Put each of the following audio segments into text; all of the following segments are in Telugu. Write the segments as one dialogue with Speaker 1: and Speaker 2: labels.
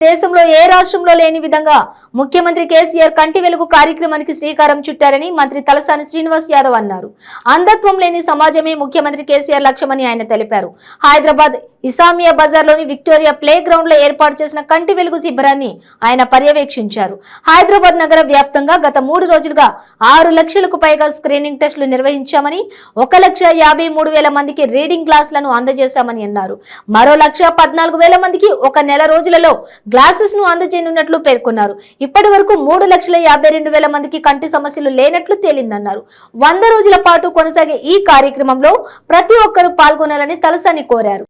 Speaker 1: దేశంలో ఏ రాష్ట్రంలో లేని విధంగా ముఖ్యమంత్రి కేసీఆర్ కంటి వెలుగు కార్యక్రమానికి శ్రీకారం చుట్టారని మంత్రి తలసాని శ్రీనివాస్ యాదవ్ అన్నారు. అంధత్వం లేని సమాజమే ముఖ్యమంత్రి కేసీఆర్ లక్ష్యమని ఆయన తెలిపారు. హైదరాబాద్ ఇసామియా బజార్లోని విక్టోరియా ప్లే గ్రౌండ్ లో ఏర్పాటు చేసిన కంటి వెలుగు శిబిరాన్ని ఆయన పర్యవేక్షించారు. హైదరాబాద్ నగర వ్యాప్తంగా గత 3 రోజులుగా 6 లక్షలకు పైగా స్క్రీనింగ్ టెస్టులు నిర్వహించామని 1,53,000 మందికి రీడింగ్ గ్లాసులను అందజేశామని అన్నారు. మరో 1,14,000 మందికి ఒక నెల రోజులలో గ్లాసెస్ ను అందజేయనున్నట్లు పేర్కొన్నారు. ఇప్పటి వరకు 3,52,000 మందికి కంటి సమస్యలు లేనట్లు తేలిందన్నారు. 100 రోజుల పాటు కొనసాగే ఈ కార్యక్రమంలో ప్రతి ఒక్కరూ పాల్గొనాలని తలసాని కోరారు.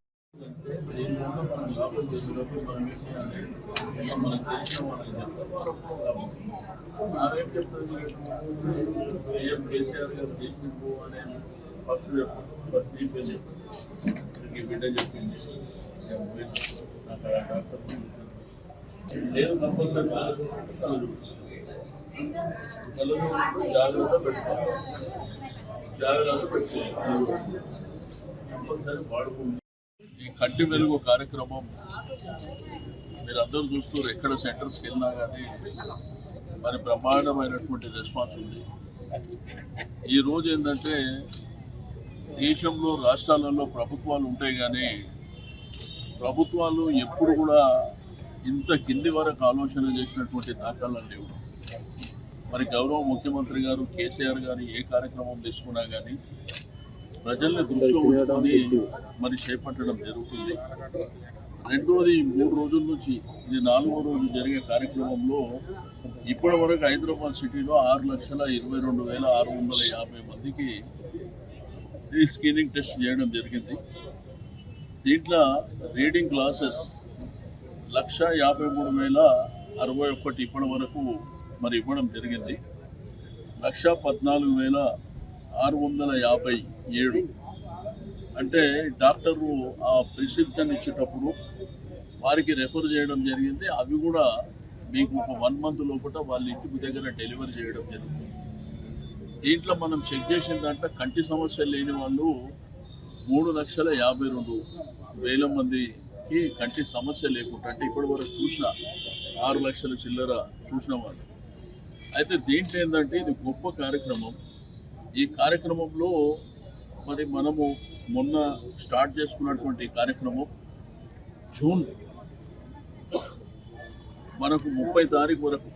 Speaker 2: ఈ కంటి వెలుగు కార్యక్రమం మీరందరూ చూస్తూ ఎక్కడ సెంటర్స్కి వెళ్ళినా కానీ మరి బ్రహ్మాండమైనటువంటి రెస్పాన్స్ ఉంది. ఈరోజు ఏంటంటే దేశంలో రాష్ట్రాలలో ప్రభుత్వాలు ఉంటాయి కానీ ప్రభుత్వాలు ఎప్పుడు కూడా ఇంత కింది వరకు ఆలోచన చేసినటువంటి దాఖలాలు లేవు. మరి గౌరవ ముఖ్యమంత్రి గారు కేసీఆర్ గారు ఏ కార్యక్రమం తీసుకున్నా కానీ ప్రజల్ని దృష్టిలో ఉంచుకొని మరి చేపట్టడం జరుగుతుంది. రెండోది 3 రోజుల నుంచి ఇది 4వ రోజు జరిగే కార్యక్రమంలో ఇప్పటి వరకు హైదరాబాద్ సిటీలో 6,22,650 మందికి ఈ స్క్రీనింగ్ టెస్ట్ చేయడం జరిగింది. దీంట్లో రీడింగ్ గ్లాసెస్ 1,53,061 ఇప్పటి వరకు మరి ఇవ్వడం జరిగింది. 1,14,657 అంటే డాక్టరు ఆ ప్రిస్క్రిప్షన్ ఇచ్చేటప్పుడు వారికి రెఫర్ చేయడం జరిగింది. అవి కూడా మీకు ఒక 1 మంత్ లోపల వాళ్ళ ఇంటి దగ్గర డెలివరీ చేయడం జరుగుతుంది. దీంట్లో మనం చెక్ చేసిన దాంట్లో కంటి సమస్యలు లేని వాళ్ళు 3,52,000 మందికి కంటి సమస్య లేకుండా అంటే ఇప్పటి వరకు చూసిన 6 లక్షల చిల్లర చూసిన వాళ్ళు. అయితే దీంట్లో ఏంటంటే ఇది గొప్ప కార్యక్రమం. ఈ కార్యక్రమంలో మరి మనము మొన్న స్టార్ట్ చేసుకున్నటువంటి కార్యక్రమం జూన్ మనకు 30 తారీఖు వరకు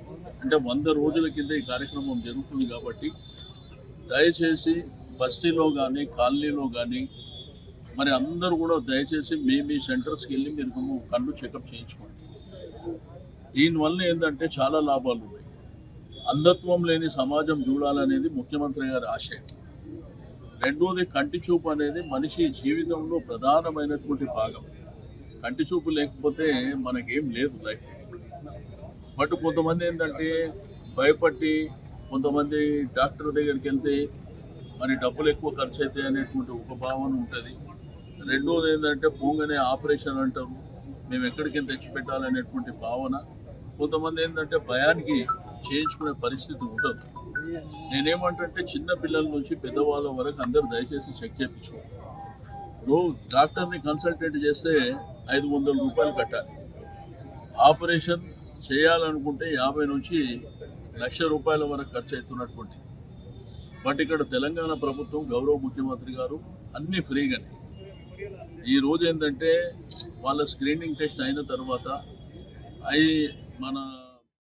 Speaker 2: అంటే 100 రోజుల కింద ఈ కార్యక్రమం జరుగుతుంది. కాబట్టి దయచేసి బస్తీలో కానీ కాలనీలో కానీ మరి అందరూ కూడా దయచేసి మీ సెంటర్స్కి వెళ్ళి మీరు కళ్ళు చెకప్ చేయించుకోండి. దీనివల్ల ఏంటంటే చాలా లాభాలు ఉన్నాయి. అంధత్వం లేని సమాజం చూడాలనేది ముఖ్యమంత్రి గారి ఆశయం. రెండోది కంటి చూపు అనేది మనిషి జీవితంలో ప్రధానమైనటువంటి భాగం. కంటి చూపు లేకపోతే మనకేం లేదు లైఫ్. బట్ కొంతమంది ఏంటంటే భయపడి కొంతమంది డాక్టర్ దగ్గరికి వెళ్తే మరి డబ్బులు ఎక్కువ ఖర్చు అవుతాయి అనేటువంటి ఒక భావన ఉంటుంది. రెండోది ఏంటంటే పోగానే ఆపరేషన్ అంటారు, మేము ఎక్కడికి తెచ్చిపెట్టాలనేటువంటి భావన. కొంతమంది ఏంటంటే భయానికి చేయించుకునే పరిస్థితి ఉంటుంది. నేనేమంటే చిన్న పిల్లల నుంచి పెద్దవాళ్ళ వరకు అందరూ దయచేసి చెక్ చేయించుకోండి. నువ్వు డాక్టర్ని కన్సల్టెంట్ చేస్తే 500 రూపాయలు కట్టాలి. ఆపరేషన్ చేయాలనుకుంటే 50 నుంచి 1,00,000 రూపాయల వరకు ఖర్చు అవుతున్నటువంటి. బట్ ఇక్కడ తెలంగాణ ప్రభుత్వం గౌరవ ముఖ్యమంత్రి గారు అన్నీ ఫ్రీగానే. ఈరోజు ఏంటంటే వాళ్ళ స్క్రీనింగ్ టెస్ట్ అయిన తర్వాత మన